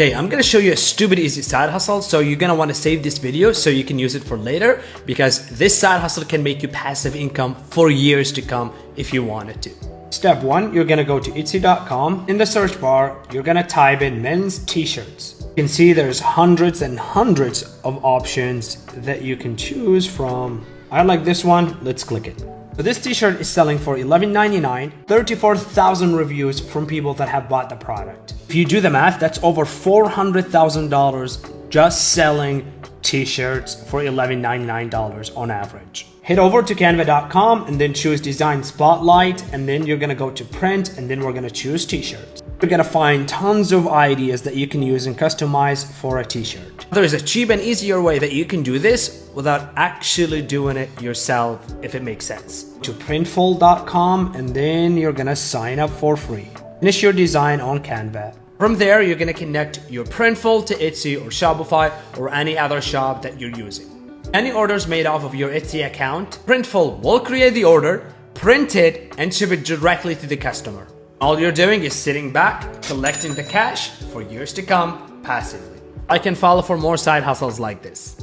Okay, I'm gonna show you a stupid easy side hustle. So you're gonna wanna save this video so you can use it for later, because this side hustle can make you passive income for years to come if you wanted to. Step one, you're gonna go to Etsy.com. In the search bar, you're gonna type in men's t-shirts. You can see there's hundreds and hundreds of options that you can choose from. I like this one, let's click it. So this t-shirt is selling for $11.99, 34,000 reviews from people that have bought the product. If you do the math, that's over $400,000 just selling t-shirts for $11.99 on average. Head over to canva.com and then choose design spotlight, and then you're gonna go to print, and then we're gonna choose t-shirts. You're gonna find tons of ideas that you can use and customize for a t-shirt. There is a cheap and easier way that you can do this without actually doing it yourself, if it makes sense. To printful.com, and then you're gonna sign up for free. Finish your design on Canva. From there, you're gonna connect your Printful to Etsy or Shopify or any other shop that you're using. Any orders made off of your Etsy account, Printful will create the order, print it, and ship it directly to the customer. All you're doing is sitting back, collecting the cash for years to come passively. I can follow for more side hustles like this.